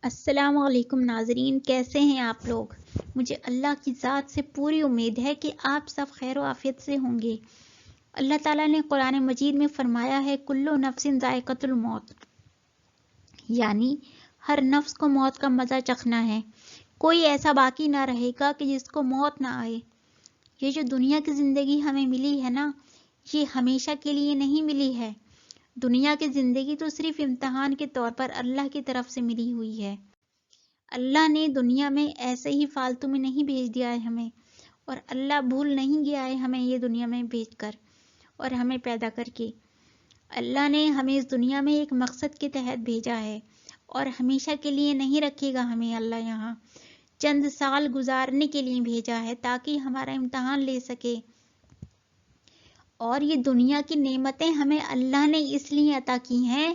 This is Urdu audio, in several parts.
السلام علیکم ناظرین، کیسے ہیں آپ لوگ؟ مجھے اللہ کی ذات سے پوری امید ہے کہ آپ سب خیر و عافیت سے ہوں گے۔ اللہ تعالیٰ نے قرآن مجید میں فرمایا ہے کلو نفس ذائقۃ الموت، یعنی ہر نفس کو موت کا مزہ چکھنا ہے۔ کوئی ایسا باقی نہ رہے گا کہ جس کو موت نہ آئے۔ یہ جو دنیا کی زندگی ہمیں ملی ہے نا، یہ ہمیشہ کے لیے نہیں ملی ہے۔ دنیا کی زندگی تو صرف امتحان کے طور پر اللہ کی طرف سے ملی ہوئی ہے۔ اللہ نے دنیا میں ایسے ہی فالتو میں نہیں بھیج دیا ہے ہمیں، اور اللہ بھول نہیں گیا ہے ہمیں یہ دنیا میں بھیج کر اور ہمیں پیدا کر کے۔ اللہ نے ہمیں اس دنیا میں ایک مقصد کے تحت بھیجا ہے اور ہمیشہ کے لیے نہیں رکھے گا ہمیں۔ اللہ یہاں چند سال گزارنے کے لیے بھیجا ہے تاکہ ہمارا امتحان لے سکے۔ اور یہ دنیا کی نعمتیں ہمیں اللہ نے اس لیے عطا کی ہیں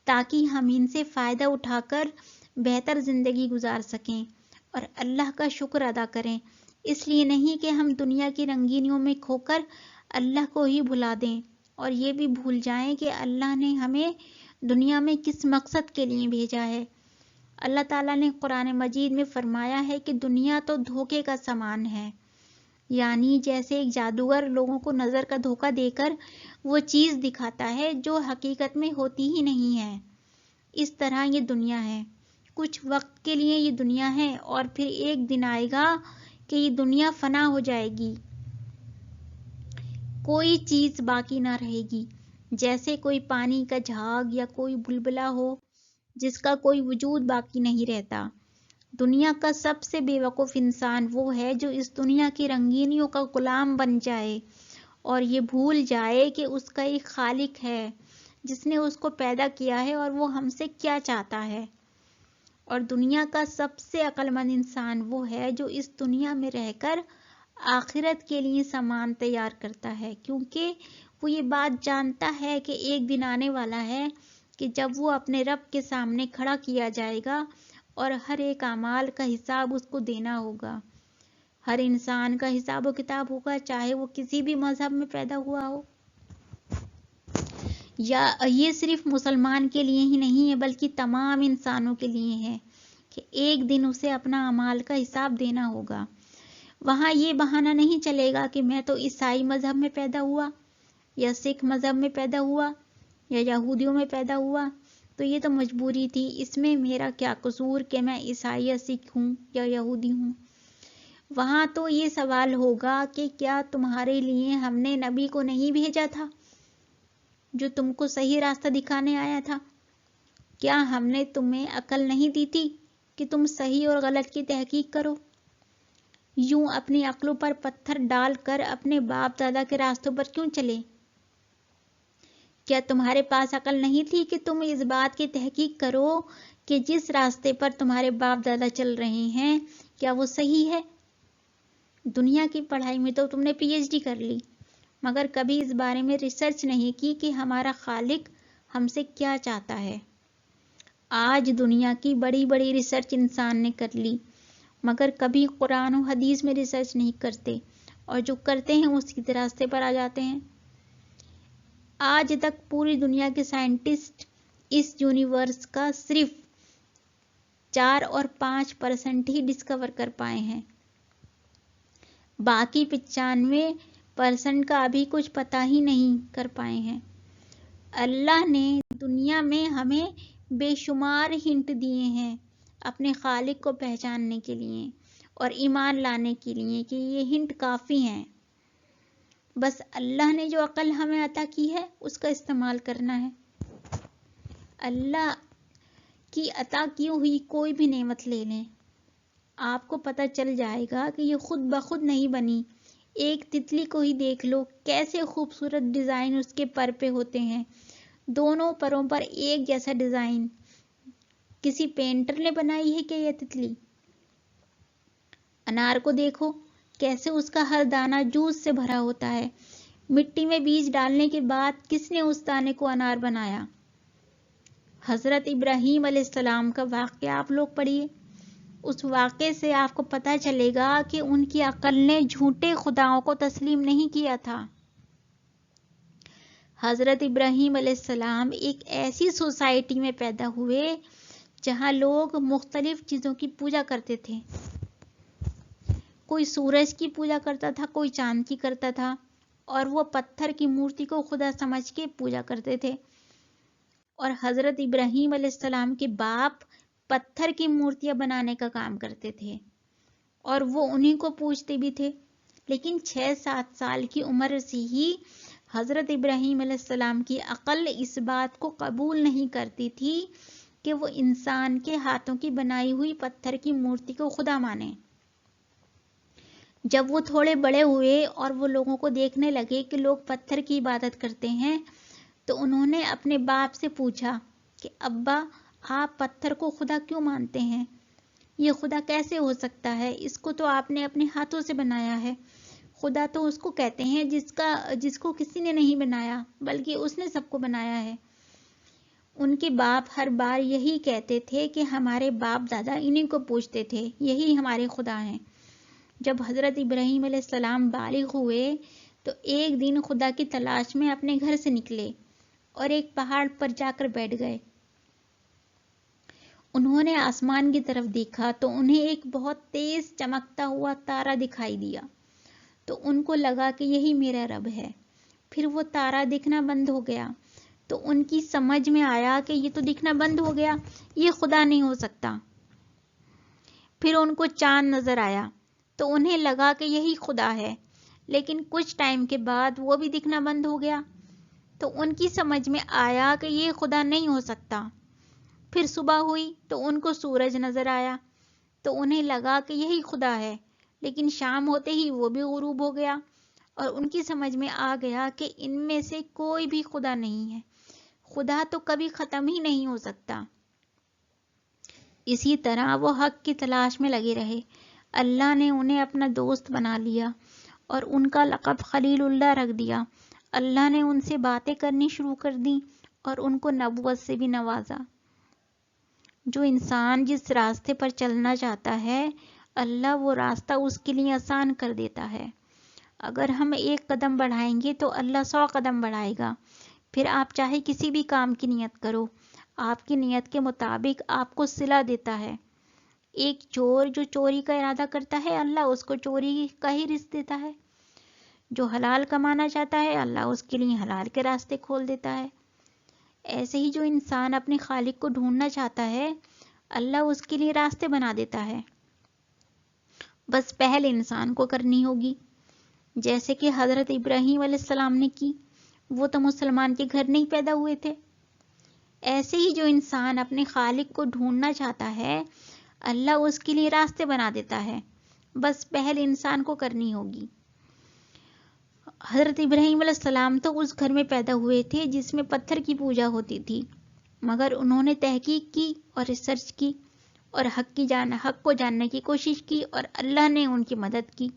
تاکہ ہم ان سے فائدہ اٹھا کر بہتر زندگی گزار سکیں اور اللہ کا شکر ادا کریں۔ اس لیے نہیں کہ ہم دنیا کی رنگینیوں میں کھو کر اللہ کو ہی بھلا دیں اور یہ بھی بھول جائیں کہ اللہ نے ہمیں دنیا میں کس مقصد کے لیے بھیجا ہے۔ اللہ تعالیٰ نے قرآن مجید میں فرمایا ہے کہ دنیا تو دھوکے کا سامان ہے، یعنی جیسے ایک جادوگر لوگوں کو نظر کا دھوکہ دے کر وہ چیز دکھاتا ہے جو حقیقت میں ہوتی ہی نہیں ہے، اس طرح یہ دنیا ہے۔ کچھ وقت کے لیے یہ دنیا ہے اور پھر ایک دن آئے گا کہ یہ دنیا فنا ہو جائے گی، کوئی چیز باقی نہ رہے گی۔ جیسے کوئی پانی کا جھاگ یا کوئی بلبلہ ہو جس کا کوئی وجود باقی نہیں رہتا۔ دنیا کا سب سے بے وقوف انسان وہ ہے جو اس دنیا کی رنگینیوں کا غلام بن جائے اور یہ بھول جائے کہ اس کا ایک خالق ہے جس نے اس کو پیدا کیا ہے اور وہ ہم سے کیا چاہتا ہے۔ اور دنیا کا سب سے عقل مند انسان وہ ہے جو اس دنیا میں رہ کر آخرت کے لیے سامان تیار کرتا ہے، کیونکہ وہ یہ بات جانتا ہے کہ ایک دن آنے والا ہے کہ جب وہ اپنے رب کے سامنے کھڑا کیا جائے گا اور ہر ایک اعمال کا حساب اس کو دینا ہوگا۔ ہر انسان کا حساب و کتاب ہوگا، چاہے وہ کسی بھی مذہب میں پیدا ہوا ہو۔ یا یہ صرف مسلمان کے لیے ہی نہیں ہے بلکہ تمام انسانوں کے لیے ہے کہ ایک دن اسے اپنا اعمال کا حساب دینا ہوگا۔ وہاں یہ بہانہ نہیں چلے گا کہ میں تو عیسائی مذہب میں پیدا ہوا یا سکھ مذہب میں پیدا ہوا یا یہودیوں میں پیدا ہوا، تو یہ تو مجبوری تھی، اس میں میرا کیا قصور کہ میں عیسائی یا سکھ ہوں یا یہودی ہوں۔ وہاں تو یہ سوال ہوگا کہ کیا تمہارے لیے ہم نے نبی کو نہیں بھیجا تھا جو تم کو صحیح راستہ دکھانے آیا تھا؟ کیا ہم نے تمہیں عقل نہیں دی تھی کہ تم صحیح اور غلط کی تحقیق کرو؟ یوں اپنی عقلوں پر پتھر ڈال کر اپنے باپ دادا کے راستوں پر کیوں چلے؟ کیا تمہارے پاس عقل نہیں تھی کہ تم اس بات کی تحقیق کرو کہ جس راستے پر تمہارے باپ دادا چل رہے ہیں کیا وہ صحیح ہے؟ دنیا کی پڑھائی میں تو تم نے پی ایچ ڈی کر لی، مگر کبھی اس بارے میں ریسرچ نہیں کی کہ ہمارا خالق ہم سے کیا چاہتا ہے۔ آج دنیا کی بڑی بڑی ریسرچ انسان نے کر لی، مگر کبھی قرآن و حدیث میں ریسرچ نہیں کرتے، اور جو کرتے ہیں اس کی راستے پر آ جاتے ہیں۔ آج تک پوری دنیا کے سائنٹسٹ اس یونیورس کا صرف 4 اور 5% ہی ڈسکور کر پائے ہیں، باقی 95% کا ابھی کچھ پتہ ہی نہیں کر پائے ہیں۔ اللہ نے دنیا میں ہمیں بے شمار ہنٹ دیے ہیں اپنے خالق کو پہچاننے کے لیے اور ایمان لانے کے لیے کہ یہ ہنٹ کافی ہیں۔ بس اللہ نے جو عقل ہمیں عطا کی ہے اس کا استعمال کرنا ہے۔ اللہ کی عطا کی ہوئی کوئی بھی نعمت لے لیں، آپ کو پتہ چل جائے گا کہ یہ خود بخود نہیں بنی۔ ایک تتلی کو ہی دیکھ لو، کیسے خوبصورت ڈیزائن اس کے پر پہ ہوتے ہیں، دونوں پروں پر ایک جیسا ڈیزائن۔ کسی پینٹر نے بنائی ہے کہ یہ تتلی؟ انار کو دیکھو، کیسے اس کا ہر دانہ جوس سے بھرا ہوتا ہے۔ مٹی میں بیج ڈالنے کے بعد کس نے اس دانے کو انار بنایا؟ حضرت ابراہیم علیہ السلام کا واقعہ آپ لوگ پڑھیے، اس واقعے سے آپ کو پتہ چلے گا کہ ان کی عقل نے جھوٹے خداؤں کو تسلیم نہیں کیا تھا۔ حضرت ابراہیم علیہ السلام ایک ایسی سوسائٹی میں پیدا ہوئے جہاں لوگ مختلف چیزوں کی پوجا کرتے تھے. کوئی سورج کی پوجا کرتا تھا، کوئی چاند کی کرتا تھا، اور وہ پتھر کی مورتی کو خدا سمجھ کے پوجا کرتے تھے. اور حضرت ابراہیم علیہ السلام کے باپ پتھر کی مورتیاں بنانے کا کام کرتے تھے اور وہ انہی کو پوجتے بھی تھے. لیکن 6-7 سال کی عمر سے ہی حضرت ابراہیم علیہ السلام کی عقل اس بات کو قبول نہیں کرتی تھی کہ وہ انسان کے ہاتھوں کی بنائی ہوئی پتھر کی مورتی کو خدا مانے. جب وہ تھوڑے بڑے ہوئے اور وہ لوگوں کو دیکھنے لگے کہ لوگ پتھر کی عبادت کرتے ہیں، تو انہوں نے اپنے باپ سے پوچھا کہ ابا، آپ پتھر کو خدا کیوں مانتے ہیں؟ یہ خدا کیسے ہو سکتا ہے؟ اس کو تو آپ نے اپنے ہاتھوں سے بنایا ہے. خدا تو اس کو کہتے ہیں جس کو کسی نے نہیں بنایا بلکہ اس نے سب کو بنایا ہے. ان کے باپ ہر بار یہی کہتے تھے کہ ہمارے باپ دادا انہی کو پوجتے تھے، یہی ہمارے خدا ہیں. جب حضرت ابراہیم علیہ السلام بالغ ہوئے تو ایک دن خدا کی تلاش میں اپنے گھر سے نکلے اور ایک پہاڑ پر جا کر بیٹھ گئے. انہوں نے آسمان کی طرف دیکھا تو انہیں ایک بہت تیز چمکتا ہوا تارا دکھائی دیا. تو ان کو لگا کہ یہی میرا رب ہے. پھر وہ تارا دکھنا بند ہو گیا تو ان کی سمجھ میں آیا کہ یہ تو دکھنا بند ہو گیا، یہ خدا نہیں ہو سکتا. پھر ان کو چاند نظر آیا تو انہیں لگا کہ یہی خدا ہے. لیکن کچھ ٹائم کے بعد وہ بھی دکھنا بند ہو گیا تو ان کی سمجھ میں آیا کہ یہ خدا نہیں ہو سکتا. پھر صبح ہوئی تو ان کو سورج نظر آیا تو انہیں لگا کہ یہی خدا ہے. لیکن شام ہوتے ہی وہ بھی غروب ہو گیا اور ان کی سمجھ میں آ گیا کہ ان میں سے کوئی بھی خدا نہیں ہے. خدا تو کبھی ختم ہی نہیں ہو سکتا. اسی طرح وہ حق کی تلاش میں لگے رہے. اللہ نے انہیں اپنا دوست بنا لیا اور ان کا لقب خلیل اللہ رکھ دیا. اللہ نے ان سے باتیں کرنی شروع کر دیں اور ان کو نبوت سے بھی نوازا. جو انسان جس راستے پر چلنا چاہتا ہے، اللہ وہ راستہ اس کے لیے آسان کر دیتا ہے. اگر ہم ایک قدم بڑھائیں گے تو اللہ 100 قدم بڑھائے گا. پھر آپ چاہے کسی بھی کام کی نیت کرو، آپ کی نیت کے مطابق آپ کو صلہ دیتا ہے. ایک چور جو چوری کا ارادہ کرتا ہے، اللہ اس کو چوری کا ہی رزق دیتا ہے. جو حلال کمانا چاہتا ہے، اللہ اس کے لیے حلال کے راستے کھول دیتا ہے. ایسے ہی جو انسان اپنے خالق کو ڈھونڈنا چاہتا ہے، اللہ اس کے لیے راستے بنا دیتا ہے. بس پہل انسان کو کرنی ہوگی، جیسے کہ حضرت ابراہیم علیہ السلام نے کی. وہ تو مسلمان کے گھر نہیں پیدا ہوئے تھے. ایسے ہی جو انسان اپنے خالق کو ڈھونڈنا چاہتا ہے، اللہ اس کے لیے راستے بنا دیتا ہے. بس پہل انسان کو کرنی ہوگی. حضرت ابراہیم علیہ السلام تو اس گھر میں پیدا ہوئے تھے جس میں پتھر کی پوجا ہوتی تھی، مگر انہوں نے تحقیق کی اور ریسرچ کی اور حق کو جاننے کی کوشش کی اور اللہ نے ان کی مدد کی.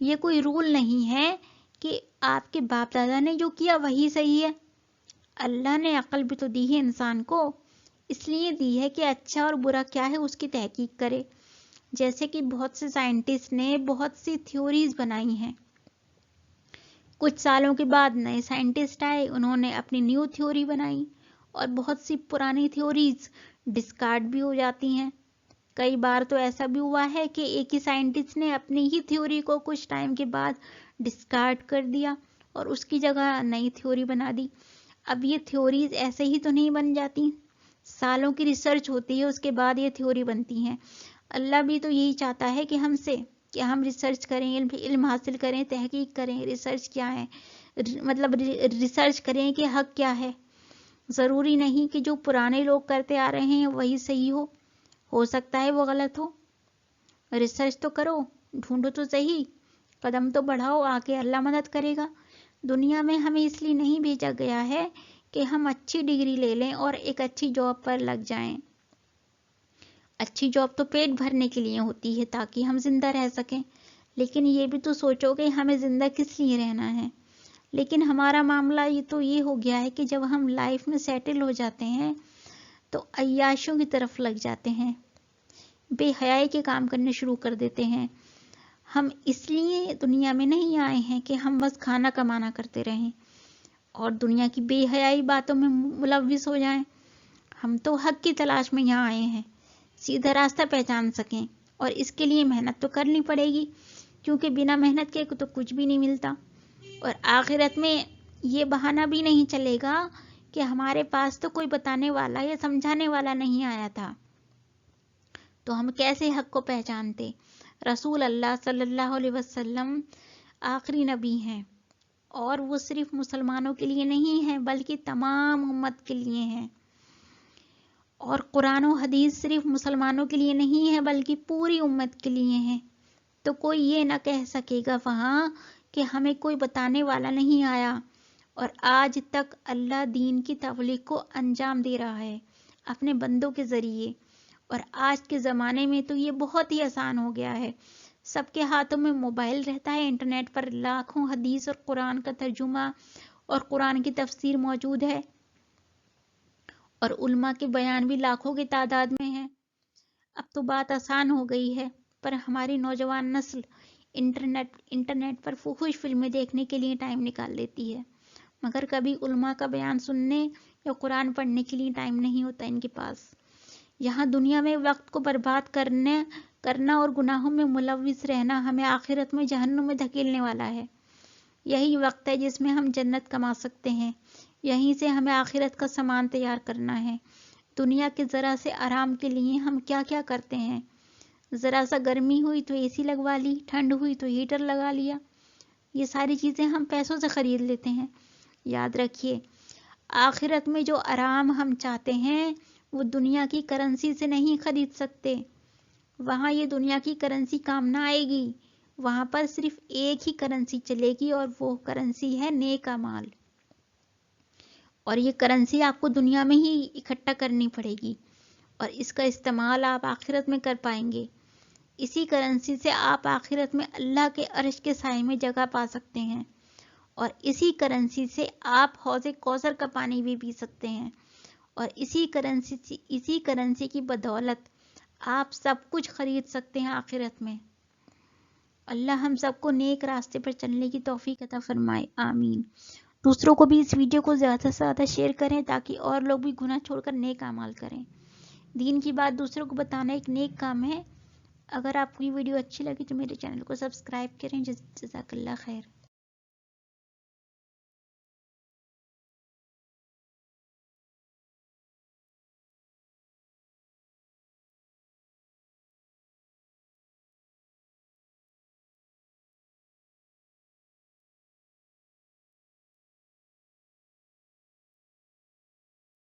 یہ کوئی رول نہیں ہے کہ آپ کے باپ دادا نے جو کیا وہی صحیح ہے. اللہ نے عقل بھی تو دی ہے انسان کو، اس لیے دی ہے کہ اچھا اور برا کیا ہے اس کی تحقیق کرے. جیسے کہ بہت سے سائنٹسٹ نے بہت سی تھیوریز بنائی ہیں. کچھ سالوں کے بعد نئے سائنٹسٹ آئے، انہوں نے اپنی نیو تھیوری بنائی اور بہت سی پرانی تھیوریز ڈسکارڈ بھی ہو جاتی ہیں. کئی بار تو ایسا بھی ہوا ہے کہ ایک ہی سائنٹسٹ نے اپنی ہی تھیوری کو کچھ ٹائم کے بعد ڈسکارڈ کر دیا اور اس کی جگہ نئی تھیوری بنا دی. اب یہ تھیوریز ایسے ہی تو نہیں بن جاتی، سالوں کی ریسرچ ہوتی ہے، اس کے بعد یہ تھیوری بنتی ہیں. اللہ بھی تو یہی چاہتا ہے کہ ہم سے کہ ہم ریسرچ کریں، علم حاصل کریں، تحقیق کریں. ریسرچ کیا ہے؟ مطلب ریسرچ کریں کہ حق کیا ہے. ضروری نہیں کہ جو پرانے لوگ کرتے آ رہے ہیں وہی صحیح ہو سکتا ہے وہ غلط ہو. ریسرچ تو کرو، ڈھونڈو تو صحیح، قدم تو بڑھاؤ، آگے اللہ مدد کرے گا. دنیا میں ہمیں اس لیے نہیں بھیجا گیا ہے کہ ہم اچھی ڈگری لے لیں اور ایک اچھی جاب پر لگ جائیں. اچھی جاب تو پیٹ بھرنے کے لیے ہوتی ہے تاکہ ہم زندہ رہ سکیں، لیکن یہ بھی تو سوچو کہ ہمیں زندہ کس لیے رہنا ہے. لیکن ہمارا معاملہ یہ ہو گیا ہے کہ جب ہم لائف میں سیٹل ہو جاتے ہیں تو عیاشوں کی طرف لگ جاتے ہیں، بے حیائی کے کام کرنے شروع کر دیتے ہیں. ہم اس لیے دنیا میں نہیں آئے ہیں کہ ہم بس کھانا کمانا کرتے رہیں اور دنیا کی بے حیائی باتوں میں ملوث ہو جائیں. ہم تو حق کی تلاش میں یہاں آئے ہیں، سیدھا راستہ پہچان سکیں، اور اس کے لیے محنت تو کرنی پڑے گی، کیونکہ بنا محنت کے تو کچھ بھی نہیں ملتا۔ اور آخرت میں یہ بہانہ بھی نہیں چلے گا کہ ہمارے پاس تو کوئی بتانے والا یا سمجھانے والا نہیں آیا تھا، تو ہم کیسے حق کو پہچانتے؟ رسول اللہ صلی اللہ علیہ وسلم آخری نبی ہیں، اور وہ صرف مسلمانوں کے لیے نہیں ہیں بلکہ تمام امت کے لیے ہیں، اور قرآن و حدیث صرف مسلمانوں کے لیے نہیں ہے بلکہ پوری امت کے لیے ہیں۔ تو کوئی یہ نہ کہہ سکے گا وہاں کہ ہمیں کوئی بتانے والا نہیں آیا، اور آج تک اللہ دین کی تبلیغ کو انجام دے رہا ہے اپنے بندوں کے ذریعے۔ اور آج کے زمانے میں تو یہ بہت ہی آسان ہو گیا ہے، سب کے ہاتھوں میں موبائل رہتا ہے، انٹرنیٹ پر لاکھوں حدیث اور قرآن کا ترجمہ اور قرآن کی تفسیر موجود ہے، اور علماء کے بیان بھی لاکھوں کی تعداد میں ہیں۔ اب تو بات آسان ہو گئی ہے، پر ہماری نوجوان نسل انٹرنیٹ پر فحش فلمیں دیکھنے کے لیے ٹائم نکال لیتی ہے، مگر کبھی علماء کا بیان سننے یا قرآن پڑھنے کے لیے ٹائم نہیں ہوتا ان کے پاس۔ یہاں دنیا میں وقت کو برباد کرنا اور گناہوں میں ملوث رہنا ہمیں آخرت میں جہنم میں دھکیلنے والا ہے۔ یہی وقت ہے جس میں ہم جنت کما سکتے ہیں، یہیں سے ہمیں آخرت کا سامان تیار کرنا ہے۔ دنیا کے ذرا سے آرام کے لیے ہم کیا کیا کرتے ہیں، ذرا سا گرمی ہوئی تو اے سی لگوا لی، ٹھنڈ ہوئی تو ہیٹر لگا لیا، یہ ساری چیزیں ہم پیسوں سے خرید لیتے ہیں۔ یاد رکھیے، آخرت میں جو آرام ہم چاہتے ہیں وہ دنیا کی کرنسی سے نہیں خرید سکتے، وہاں یہ دنیا کی کرنسی کام نہ آئے گی، وہاں پر صرف ایک ہی کرنسی چلے گی، اور وہ کرنسی ہے نیک اعمال، اور یہ کرنسی آپ کو دنیا میں ہی اکٹھا کرنی پڑے گی، اور اس کا استعمال آپ آخرت میں کر پائیں گے۔ اسی کرنسی سے آپ آخرت میں اللہ کے عرش کے سائے میں جگہ پا سکتے ہیں، اور اسی کرنسی سے آپ حوض کوثر کا پانی بھی پی سکتے ہیں، اور اسی کرنسی کی بدولت آپ سب کچھ خرید سکتے ہیں آخرت میں۔ اللہ ہم سب کو نیک راستے پر چلنے کی توفیق عطا فرمائے، آمین۔ دوسروں کو بھی اس ویڈیو کو زیادہ سے زیادہ شیئر کریں تاکہ اور لوگ بھی گناہ چھوڑ کر نیک اعمال کریں۔ دین کی بات دوسروں کو بتانا ایک نیک کام ہے۔ اگر آپ کو یہ ویڈیو اچھی لگی تو میرے چینل کو سبسکرائب کریں۔ جزاک اللہ خیر۔